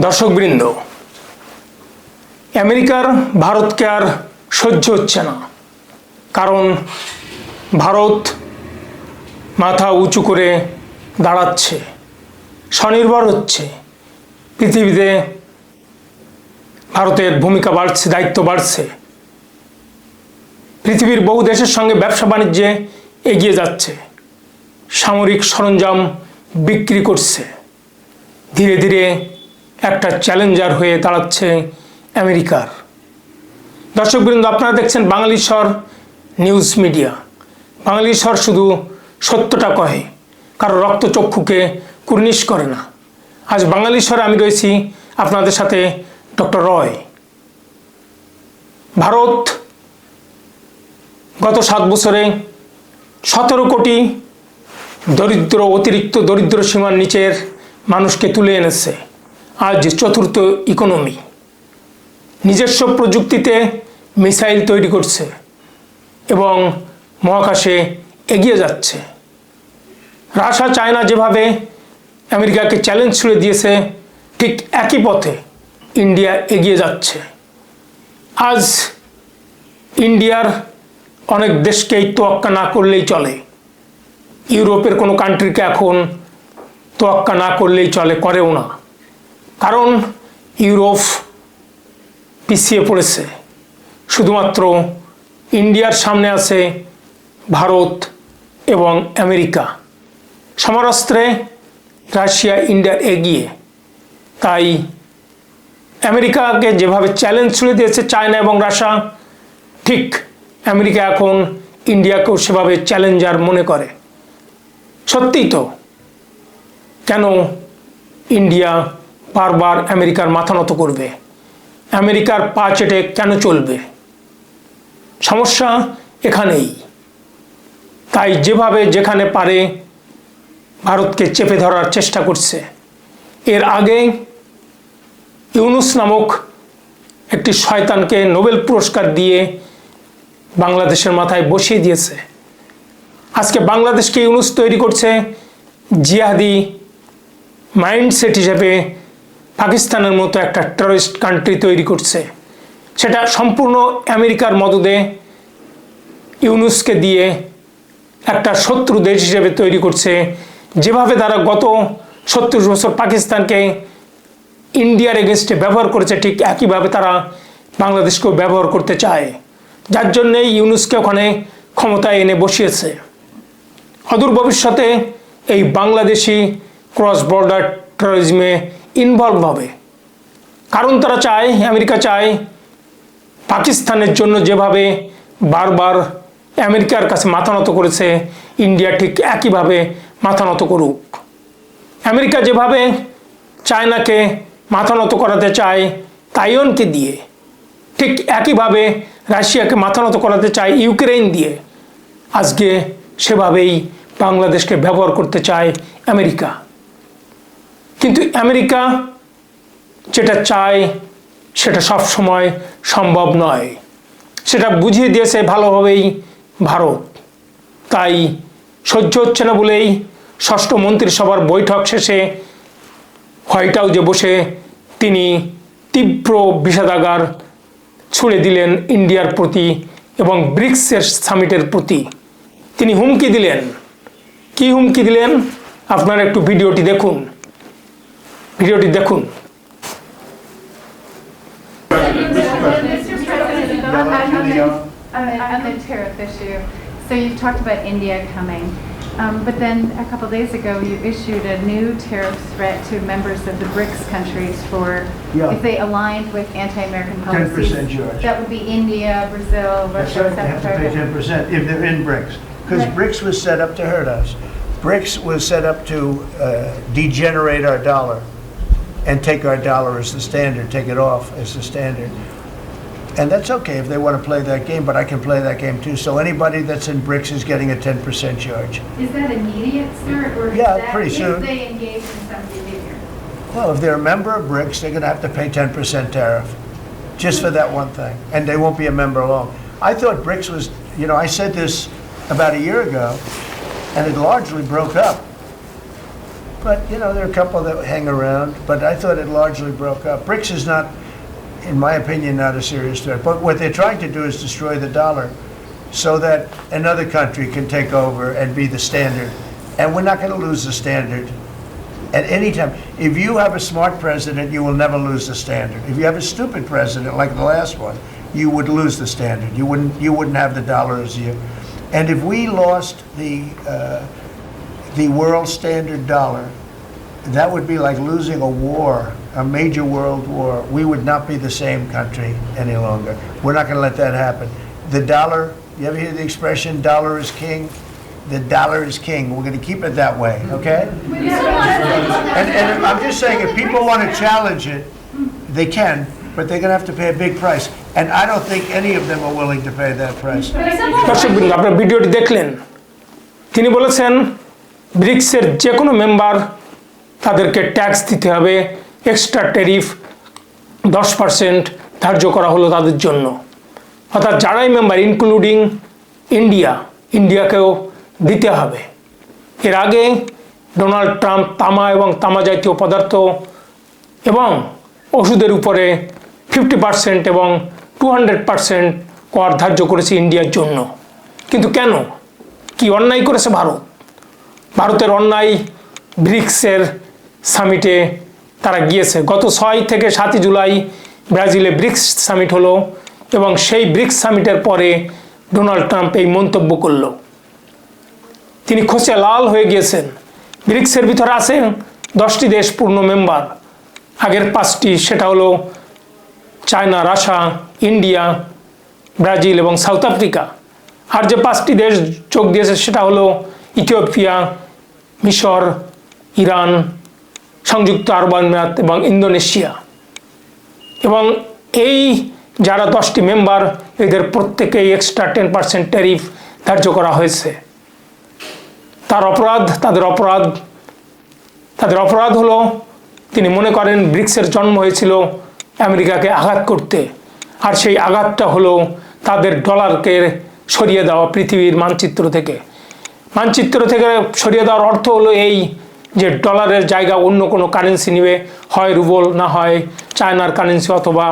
দর্শকবৃন্দ, আমেরিকার ভারতকে আর সহ্য হচ্ছে না, কারণ ভারত মাথা উঁচু করে দাঁড়াচ্ছে, স্বনির্ভর হচ্ছে। পৃথিবীতে ভারতের ভূমিকা বাড়ছে, দায়িত্ব বাড়ছে। পৃথিবীর বহু দেশের সঙ্গে ব্যবসা বাণিজ্যে এগিয়ে যাচ্ছে, সামরিক সরঞ্জাম বিক্রি করছে। ধীরে ধীরে একটা চ্যালেঞ্জার হয়ে দাঁড়াচ্ছে আমেরিকার। দর্শকবৃন্দ, আপনারা দেখছেন বাঙালিস্বর নিউজ মিডিয়া। বাঙালিস্বর শুধু সত্যটা কহে, কারো রক্তচক্ষুকে কুর্নিশ করে না। আজ বাঙালিস্বরে আমি রয়েছি আপনাদের সাথে ডক্টর রয়। ভারত গত 7 বছরে 17 কোটি অতিরিক্ত দরিদ্র সীমার নিচের মানুষকে তুলে এনেছে। আজ চতুর্থ ইকোনমি, নিজস্ব প্রযুক্তিতে মিসাইল তৈরি করছে এবং মহাকাশে এগিয়ে যাচ্ছে। রাশিয়া, চায়না যেভাবে আমেরিকাকে চ্যালেঞ্জ ছুড়ে দিয়েছে, ঠিক একই পথে ইন্ডিয়া এগিয়ে যাচ্ছে। আজ ইন্ডিয়ার অনেক দেশকেই তোয়াক্কা না করলেই চলে। ইউরোপের কোনো কান্ট্রিকে এখন তোয়াক্কা না করলেই চলে, করেও না। কারণ ইউরোপ পিছিয়ে পড়েছে। শুধুমাত্র ইন্ডিয়ার সামনে আছে ভারত এবং আমেরিকা। সমরাস্ত্রে রাশিয়া ইন্ডিয়ার এগিয়ে। তাই আমেরিকাকে যেভাবে চ্যালেঞ্জ ছুড়ে দিয়েছে চায়না এবং রাশিয়া, ঠিক আমেরিকা এখন ইন্ডিয়াকেও সেভাবে চ্যালেঞ্জার মনে করে। সত্যিই তো, কেন ইন্ডিয়া বারবার আমেরিকার মাথা নত করবে? আমেরিকার পা চেটে কেন চলবে? সমস্যা এখানেই। তাই যেভাবে যেখানে পারে ভারতকে চেপে ধরার চেষ্টা করছে। এর আগে ইউনুস নামক একটি শয়তানকে নোবেল পুরস্কার দিয়ে বাংলাদেশের মাথায় বসিয়ে দিয়েছে। আজকে বাংলাদেশকে ইউনুস তৈরি করছে জিহাদি মাইন্ডসেট হিসেবে। পাকিস্তানের মতো একটা টেররিস্ট কান্ট্রি তৈরি করছে। সেটা সম্পূর্ণ আমেরিকার মদদে ইউনুসকে দিয়ে একটা শত্রু দেশ হিসেবে তৈরি করছে। যেভাবে তারা গত 70 বছর পাকিস্তানকে ইন্ডিয়ার এগেনস্টে ব্যবহার করেছে, ঠিক একইভাবে তারা বাংলাদেশকেও ব্যবহার করতে চায়। যার জন্যেই ইউনুসকে ওখানে ক্ষমতায় এনে বসিয়েছে। অদূর ভবিষ্যতে এই বাংলাদেশি ক্রস বর্ডার টেরোরিজমে ইনভলভ হবে। কারণ তারা চায়, আমেরিকা চায় পাকিস্তানের জন্য যেভাবে বারবার আমেরিকার কাছে মাথা নত করেছে, ইন্ডিয়া ঠিক একইভাবে মাথা নত করুক। আমেরিকা যেভাবে চায়নাকে মাথা নত করাতে চায় তাইওয়ানকে দিয়ে, ঠিক একইভাবে রাশিয়াকে মাথা নত করাতে চায় ইউক্রেন দিয়ে। আজকে সেভাবেই বাংলাদেশকে ব্যবহার করতে চায় আমেরিকা। কিন্তু আমেরিকা যেটা চায় সেটা সব সময় সম্ভব নয়। সেটা বুঝিয়ে দিয়েছে ভালোভাবেই ভারত। তাই সহ্য হচ্ছে না বলেই 6ষ্ঠ মন্ত্রিসভার বৈঠক শেষে হোয়াইট হাউসে বসে তিনি তীব্র বিষাদাগার ছুড়ে দিলেন ইন্ডিয়ার প্রতি এবং ব্রিক্সের সামিটের প্রতি। তিনি হুমকি দিলেন। কি হুমকি দিলেন আপনারা একটু ভিডিওটি দেখুন। On the tariff issue, so you've talked about India coming, but then a couple days ago you issued a new tariff threat to members of the BRICS countries for if they aligned with anti-American policies. 10% charge. That would be India, Brazil, That's Russia, right, they have to pay 10% if they're in BRICS. Because Right. BRICS was set up to hurt us. BRICS was set up to degenerate our dollar and take our dollar as the standard, take it off as the standard. And that's okay if they want to play that game, but I can play that game too. So anybody that's in BRICS is getting a 10% charge. Is that immediate, sir, or Yeah, is that pretty soon. if they engage in some behavior? Well, if they're a member of BRICS, they're going to have to pay 10% tariff just for that one thing. And they won't be a member long. I thought BRICS was, I said this about a year ago, and it largely broke up. But, you know, there are a couple that hang around, but I thought it largely broke up. BRICS is not, in my opinion, not a serious threat. But what they're trying to do is destroy the dollar so that another country can take over and be the standard. And we're not going to lose the standard at any time. If you have a smart president, you will never lose the standard. If you have a stupid president, like the last one, you would lose the standard. You wouldn't have the dollar as you. And if we lost the world standard dollar, that would be like losing a war, a major world war. We would not be the same country any longer. We're not going to let that happen. The dollar, you ever hear the expression, dollar is king? The dollar is king. We're going to keep it that way, okay? And I'm just saying, if people want to challenge it, they can, but they're going to have to pay a big price. And I don't think any of them are willing to pay that price. দর্শকবৃন্দ, আপনারা ভিডিওটি দেখলেন। তিনি বলেছেন ব্রিক্সের যে কোনো member তাদেরকে tax দিতে হবে, এক্সট্রা ট্যারিফ 10% ধার্য করা হলো তাদের জন্য। অর্থাৎ যারাই মেম্বার ইনক্লুডিং ইন্ডিয়াকেও দিতে হবে। এর আগে ডোনাল্ড ট্রাম্প তামা এবং তামা জাতীয় পদার্থ এবং ওষুধের উপরে 50% এবং 200% কর ধার্য করেছে ইন্ডিয়ার জন্য। কিন্তু কেন, কি অন্যায় করেছে ভারতের অন্যায় ব্রিক্সের সামিটে তারা গিয়েছে। গত 6 থেকে 7 জুলাই ব্রাজিলে ব্রিক্স সামিট হলো এবং সেই ব্রিক্স সামিটের পরে ডোনাল্ড ট্রাম্প এই মন্তব্য করল। তিনি খোঁচে লাল হয়ে গিয়েছেন। ব্রিক্সের ভিতরে আছে 10টি দেশ পূর্ণ মেম্বার, আগের 5টি সেটা হলো চায়না, রাশিয়া, ইন্ডিয়া, ব্রাজিল এবং সাউথ আফ্রিকা। আর যে 5টি দেশ যোগ দিয়েছে সেটা হলো ইথিওপিয়া, মিশর, ইরান, সংযুক্ত আরব আমিরাত এবং ইন্দোনেশিয়া। এবং এই যারা 10টি মেম্বার, এদের প্রত্যেকেই এক্সট্রা 10% ট্যারিফ ধার্য করা হয়েছে। তাদের অপরাধ হলো তিনি মনে করেন ব্রিক্সের জন্ম হয়েছিল আমেরিকাকে আঘাত করতে, আর সেই আঘাতটা হলো তাদের ডলারকে সরিয়ে দেওয়া পৃথিবীর মানচিত্র থেকে সরিয়ে দেওয়ার অর্থ হলো এই যে ডলারের জায়গা অন্য কোনো কারেন্সি নেবে, হয় রুবল, না হয় চায়নার কারেন্সি অথবা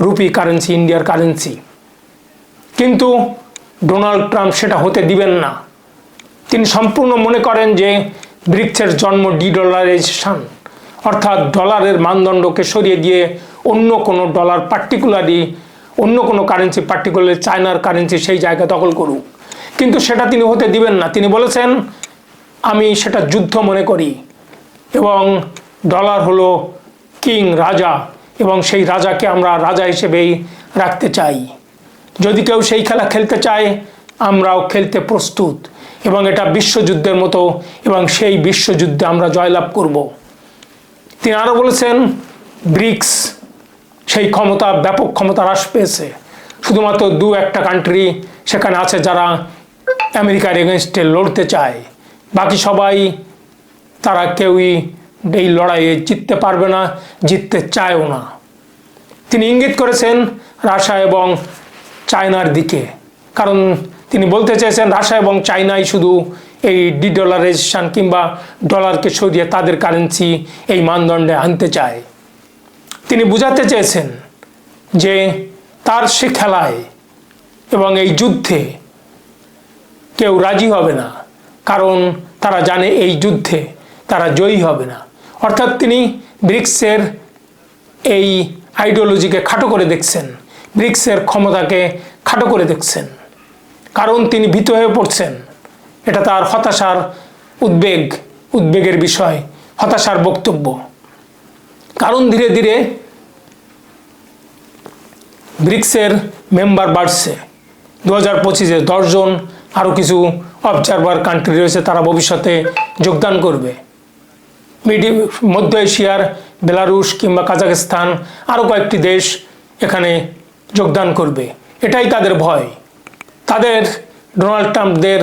রুপি কারেন্সি, ইন্ডিয়ার কারেন্সি। কিন্তু ডোনাল্ড ট্রাম্প সেটা হতে দিবেন না। তিনি সম্পূর্ণ মনে করেন যে ব্রিক্সের জন্ম ডলারাইজেশন, অর্থাৎ ডলারের মানদণ্ডকে সরিয়ে দিয়ে অন্য কোনো ডলার পার্টিকুলারলি অন্য কোনো কারেন্সি, পার্টিকুলারলি চায়নার কারেন্সি সেই জায়গা দখল করুক। কিন্তু সেটা তিনি হতে দিবেন না। তিনি বলেছেন আমি সেটা যুদ্ধ মনে করি এবং ডলার হলো কিং, রাজা, এবং সেই রাজাকে আমরা রাজা হিসেবেই রাখতে চাই। যদি কেউ সেই খেলা খেলতে চায় আমরাও খেলতে প্রস্তুত, এবং এটা বিশ্বযুদ্ধের মতো, এবং সেই বিশ্বযুদ্ধে আমরা জয়লাভ করব। তিনি আরও বলেছেন ব্রিক্স সেই ক্ষমতা, ব্যাপক ক্ষমতা হ্রাস পেয়েছে। শুধুমাত্র 2-1টা কান্ট্রি সেখানে আছে যারা আমেরিকার এগেনস্টে লড়তে চায়, বাকি সবাই তারা কেউই এই লড়াইয়ে জিততে পারবে না, জিততে চায়ও না। তিনি ইঙ্গিত করেছেন রাশিয়া এবং চায়নার দিকে, কারণ তিনি বলতে চেয়েছেন রাশিয়া এবং চায়নাই শুধু এই ডিডলারাইজেশন কিংবা ডলারকে সরিয়ে তাদের কারেন্সি এই মানদণ্ডে আনতে চায়। তিনি বোঝাতে চেয়েছেন যে তার সে খেলায় এবং এই যুদ্ধে কেউ রাজি হবে না, কারণ তারা জানে এই যুদ্ধে তারা জয়ী হবে না। অর্থাৎ তিনি ব্রিক্সের এই আইডিওলজিকে খাটো করে দেখছেন, ব্রিক্সের ক্ষমতাকে খাটো করে দেখছেন, কারণ তিনি ভীত হয়ে পড়ছেন। এটা তার উদ্বেগের বিষয়, হতাশার বক্তব্য। কারণ ধীরে ধীরে ব্রিক্সের মেম্বার বাড়ছে। 2025-এ 10 জন, আরও কিছু অবজারভার কান্ট্রি রয়েছে, তারা ভবিষ্যতে যোগদান করবে। মধ্য এশিয়ার বেলারুশ কিংবা কাজাখস্তান, আরও কয়েকটি দেশ এখানে যোগদান করবে। এটাই তাদের ভয়। তাদের ডোনাল্ড ট্রাম্পদের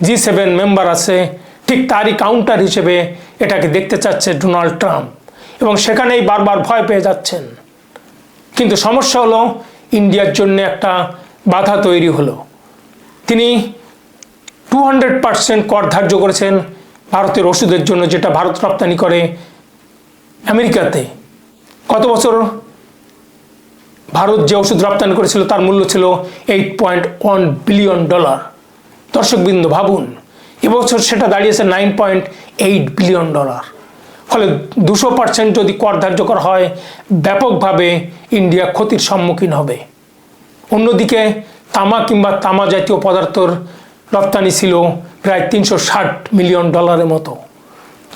G7 মেম্বার আছে, ঠিক তারই কাউন্টার হিসেবে এটাকে দেখতে চাচ্ছে ডোনাল্ড ট্রাম্প, এবং সেখানেই বারবার ভয় পেয়ে যাচ্ছেন। কিন্তু সমস্যা হলো ইন্ডিয়ার জন্য একটা বাধা তৈরি হলো। তিনি 200% কর ধার্য করেছেন ভারতের ওষুধের জন্য, যেটা ভারত রপ্তানি করে আমেরিকাতে। গত বছর ভারত যে ওষুধ রপ্তানি করেছিল তার মূল্য ছিল $8.1 বিলিয়ন। দর্শকবৃন্দ ভাবুন, এবছর সেটা দাঁড়িয়েছে $9.8 বিলিয়ন। ফলে 200% যদি কর ধার্য করা হয়, ব্যাপকভাবে ইন্ডিয়া ক্ষতির সম্মুখীন হবে। অন্যদিকে তামা কিংবা তামা জাতীয় পদার্থর রপ্তানি ছিল প্রায় $360 মিলিয়ন মতো,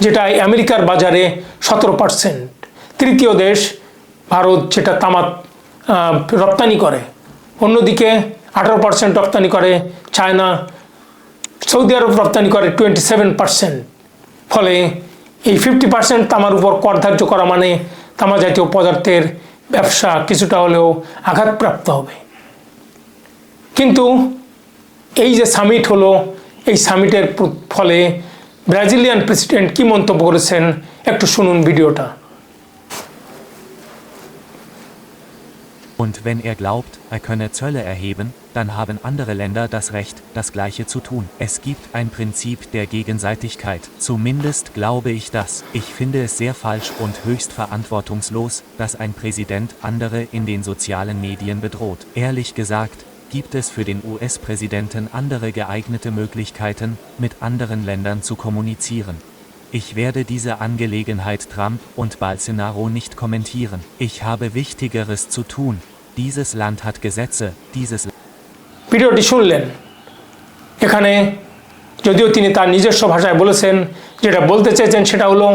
যেটা আমেরিকার বাজারে 17%। তৃতীয় দেশ ভারত, যেটা তামা রপ্তানি করে। অন্যদিকে 18% রপ্তানি করে চায়না, সৌদি আরব রপ্তানি করে 27%। ফলে এই 50% তামার উপর কর ধার্য করা মানে তামা জাতীয় পদার্থের ব্যবসা কিছুটা হলেও আঘাতপ্রাপ্ত হবে। কিন্তু এই যে সামিট হলো, এই সামিটের ফলে ব্রাজিলিয়ান প্রেসিডেন্ট কি মন্তব্য করেছেন একটু শুনুন ভিডিওটা। Und wenn er glaubt, er könne Zölle erheben, dann haben andere Länder das Recht, das Gleiche zu tun. Es gibt ein Prinzip der Gegenseitigkeit. Zumindest glaube ich das. Ich finde es sehr falsch und höchst verantwortungslos, dass ein Präsident andere in den sozialen Medien bedroht. Ehrlich gesagt, gibt es für den US-Präsidenten andere geeignete Möglichkeiten, mit anderen Ländern zu kommunizieren. Ich werde diese Angelegenheit Trump und Bolsonaro nicht kommentieren. Ich habe Wichtigeres zu tun. Dieses Land hat Gesetze, ভিডিওটি শুনলেন। এখানে যদিও তিনি তার নিজস্ব ভাষায় বলেছেন, যেটা বলতে চেয়েছেন সেটা হলো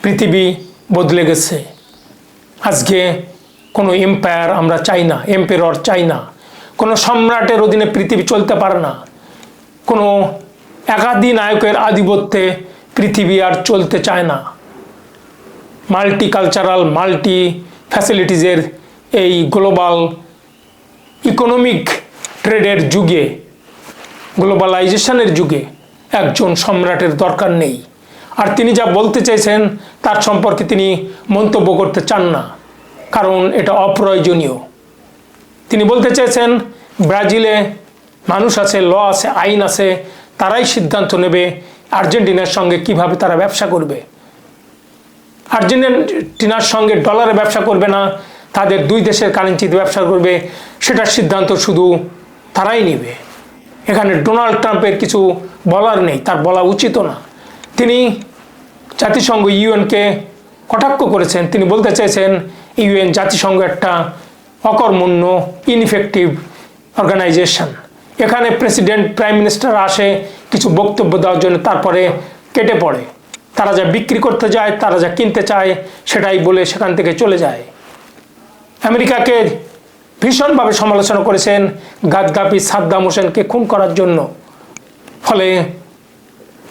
পৃথিবী বদলে গেছে। আজকে কোনো এম্পায়ার আমরা চাই না, এম্পেরর চাই না। কোনো সম্রাটের অধীনে পৃথিবী চলতে পারে না। কোনো একাধিনায়কের আধিপত্যে পৃথিবী আর চলতে চায় না। মাল্টি কালচারাল, মাল্টি ফ্যাসিলিটিজের এই গ্লোবাল ইকোনমিক ট্রেডের যুগে, গ্লোবালাইজেশনের যুগে একজন সম্রাটের দরকার নেই। আর তিনি যা বলতে চাইছেন তার সম্পর্কে তিনি মন্তব্য করতে চান না, কারণ এটা অপ্রয়োজনীয়। তিনি বলতে চেয়েছেন ব্রাজিলে মানুষ আছে, ল আছে, আইন আছে, তারাই সিদ্ধান্ত নেবে আর্জেন্টিনার সঙ্গে কিভাবে তারা ব্যবসা করবে। আর্জেন্টিনার সঙ্গে ডলারে ব্যবসা করবে না, তাদের দুই দেশের কারেন্সিতে ব্যবসা করবে, সেটার সিদ্ধান্ত শুধু তারাই নেবে। এখানে ডোনাল্ড ট্রাম্পের কিছু বলার নেই, তার বলা উচিতও না। তিনি জাতিসংঘ ইউএনকে কটাক্ষ করেছেন। তিনি বলতে চেয়েছেন ইউএন জাতিসংঘ একটা অকর্মণ্য, ইনইফেক্টিভ অর্গানাইজেশন। এখানে প্রেসিডেন্ট, প্রাইম মিনিস্টার আসে কিছু বক্তব্য দেওয়ার জন্য, তারপরে কেটে পড়ে। তারা যা বিক্রি করতে যায়, তারা যা কিনতে চায় সেটাই বলে সেখান থেকে চলে যায়। আমেরিকাকে ভীষণভাবে সমালোচনা করেছেন গাদ্দাফি, সাদ্দাম হোসেনকে খুন করার জন্য। ফলে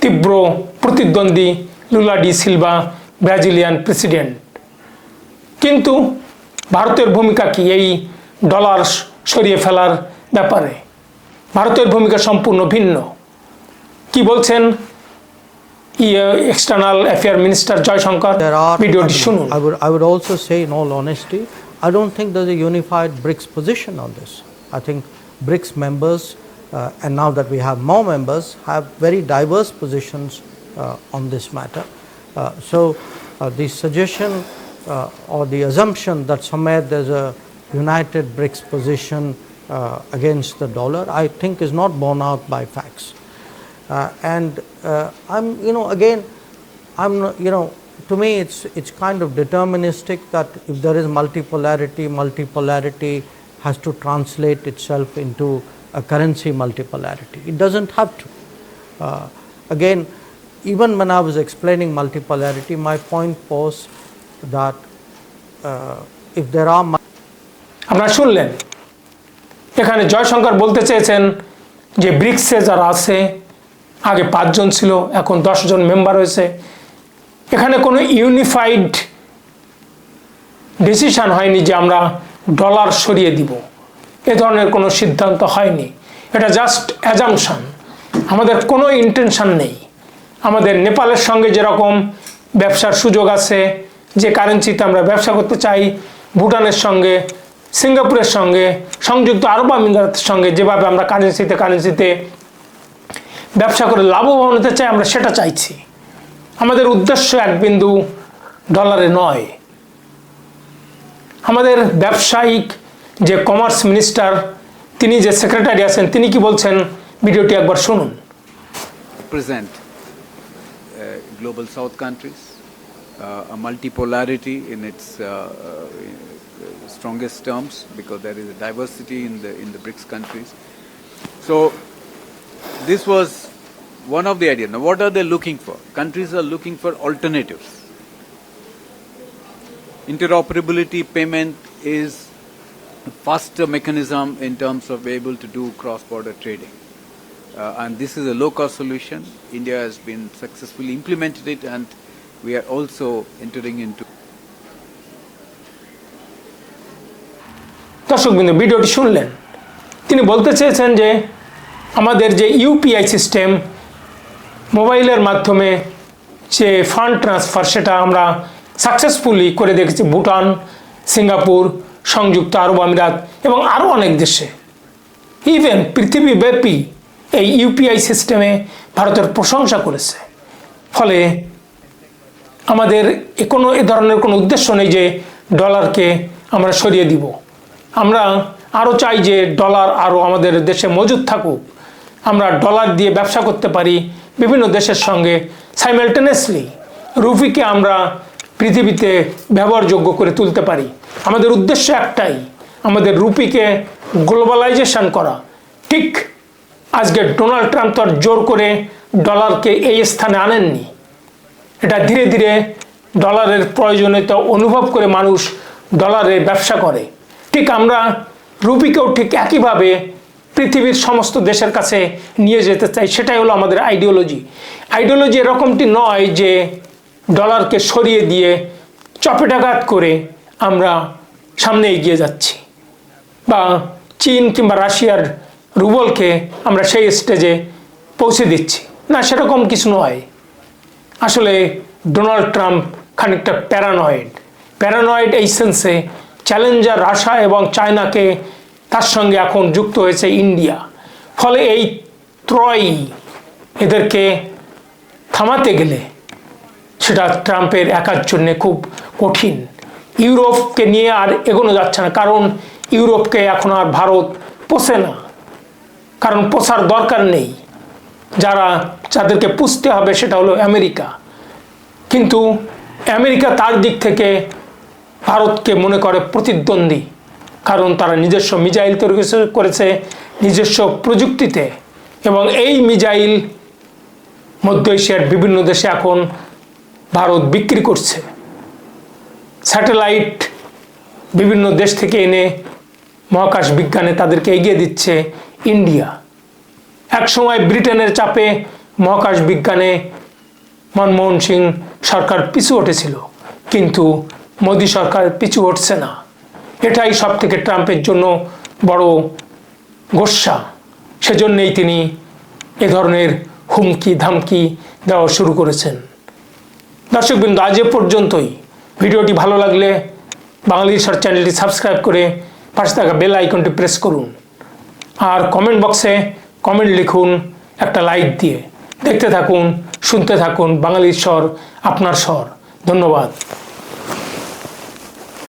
তীব্র প্রতিদ্বন্দ্বী Lula da Silva Brazilian president. কিন্তু ভারতের ভূমিকা কি এই ডলার সরিয়ে ফেলার ব্যাপারে? ভারতের ভূমিকা সম্পূর্ণ ভিন্ন। কি বলছেন এক্সটার্নাল অ্যাফেয়ার মিনিস্টার জয়শঙ্কর? ভিডিওটি শুনুন। I would also say, in all honesty, I don't think there's a unified BRICS position on this. I think BRICS members, and now that we have more members, have very diverse positions on this matter. So the suggestion or the assumption that somewhere there's a united BRICS position against the dollar, I think is not borne out by facts. I'm, again, I'm, to me it's kind of deterministic that if there is multipolarity has to translate itself into a currency multipolarity. It doesn't have to. Again, even when I was explaining multipolarity, my point was that if there are আপনারা শুনলেন, এখানে জয়শঙ্কর বলতে চেয়েছেন যে ব্রিক্সে যারা আছে, আগে 5 জন ছিল, এখন 10 জন মেম্বার হয়েছে, এখানে কোনো ইউনিফাইড ডিসিশন হয়নি যে আমরা ডলার সরিয়ে দিব। এ ধরনের কোনো সিদ্ধান্ত হয়নি। এটা জাস্ট অ্যাজাম্পশন। আমাদের কোনো ইন্টেনশন নেই। আমাদের নেপালের সঙ্গে যেরকম ব্যবসার সুযোগ আছে, যে কারেন্সিতে আমরা ব্যবসা করতে চাই, ভুটানের সঙ্গে, সিঙ্গাপুরের সঙ্গে, সংযুক্ত আরব আমিরাতের সঙ্গে যেভাবে আমরা কারেন্সিতে ব্যবসা করে লাভবান হতে চাই, আমরা সেটা চাইছি। আমাদের উদ্দেশ্য এক বিন্দু ডলারে নয়। আমাদের ব্যবসায়িক যে কমার্স মিনিস্টার, তিনি যে সেক্রেটারি আছেন, তিনি কি বলছেন ভিডিওটি একবার শুনুন। Present global South countries, a multipolarity in its strongest terms, because there is a diversity in the BRICS countries. So this was one of the ideas. Now what are they looking for? Countries are looking for alternatives. Interoperability payment is a faster mechanism in terms of being able to do cross-border trading. And this is a low-cost solution. India has been successfully implemented it, and we are also entering into. দর্শকবৃন্দ, ভিডিওটি শুনলেন। তিনি বলতে চেয়েছেন যে আমাদের যে UPI system, মোবাইলের মাধ্যমে যে ফান্ড ট্রান্সফার, সেটা আমরা সাকসেসফুলি করে দেখেছি ভুটান, সিঙ্গাপুর, সংযুক্ত আরব আমিরাত এবং আরও অনেক দেশে। ইভেন পৃথিবীব্যাপী এই ইউপিআই সিস্টেমে ভারতের প্রশংসা করেছে। ফলে আমাদের এ ধরনের কোনো উদ্দেশ্য নেই যে ডলারকে আমরা সরিয়ে দিব। আমরা আরও চাই যে ডলার আরও আমাদের দেশে মজুদ থাকুক, আমরা ডলার দিয়ে ব্যবসা করতে পারি বিভিন্ন দেশের সঙ্গে সাইমালটেনিয়াসলি। রুপিকে আমরা পৃথিবীতে ব্যবহারযোগ্য করে তুলতে পারি। আমাদের উদ্দেশ্য একটাই, আমাদের রুপিকে গ্লোবালাইজেশন করা। ঠিক আজকে ডোনাল্ড ট্রাম্প তো আর জোর করে ডলারকে এই স্থানে আনেননি। এটা ধীরে ধীরে ডলারের প্রয়োজনীয়তা অনুভব করে মানুষ ডলারে ব্যবসা করে। ঠিক আমরা রুপিকেও ঠিক একইভাবে পৃথিবীর সমস্ত দেশের কাছে নিয়ে যেতে চাই। সেটাই হলো আমাদের আইডিওলজি। আইডিওলজি এরকমটি নয় যে ডলারকে সরিয়ে দিয়ে চপেটাঘাত করে আমরা সামনে এগিয়ে যাচ্ছি, বা চীন কিংবা রাশিয়ার রুবলকে আমরা সেই স্টেজে পৌঁছে দিচ্ছি না, সেরকম কিছু নয়। আসলে ডোনাল্ড ট্রাম্প খানিকটা প্যারানয়েড এই সেন্সে চ্যালেঞ্জার রাশিয়া এবং চায়নাকে তার সঙ্গে এখন যুক্ত হয়েছে ইন্ডিয়া। ফলে এই ত্রয়ী এদেরকে থামাতে গেলে সেটা ট্রাম্পের একার জন্যে খুব কঠিন। ইউরোপকে নিয়ে আর এগোনো যাচ্ছে না, কারণ ইউরোপকে এখন আর ভারত পোষে না, কারণ পোষার দরকার নেই। যাদেরকে পুষতে হবে সেটা হলো আমেরিকা। কিন্তু আমেরিকা তার দিক থেকে ভারতকে মনে করে প্রতিদ্বন্দ্বী, কারণ তারা নিজস্ব মিসাইল তৈরি করেছে নিজস্ব প্রযুক্তিতে, এবং এই মিসাইল মধ্য এশিয়ার বিভিন্ন দেশে এখন ভারত বিক্রি করছে। স্যাটেলাইট বিভিন্ন দেশ থেকে এনে মহাকাশ বিজ্ঞানে তাদেরকে এগিয়ে দিচ্ছে ইন্ডিয়া। একসময় ব্রিটেনের চাপে মহাকাশ বিজ্ঞানে মনমোহন সিং সরকার পিছু হটেছিল, কিন্তু মোদি সরকার পিছু হটছে না। এটাই সব থেকে ট্রাম্পের জন্য বড় গোস্বা। সেজন্যই তিনি এ ধরনের হুমকি ধামকি দেওয়া শুরু করেছেন। দর্শকবৃন্দ, আজ এ পর্যন্তই। ভিডিওটি ভালো লাগলে বাঙালি রিসার্চ চ্যানেলটি সাবস্ক্রাইব করে পাশে থাকা বেল আইকনটি প্রেস করুন, আর কমেন্ট বক্সে কমেন্ট লিখুন একটা লাইক দিয়ে। দেখতে থাকুন, শুনতে থাকুন বাঙালির স্বর, আপনার স্বর। ধন্যবাদ।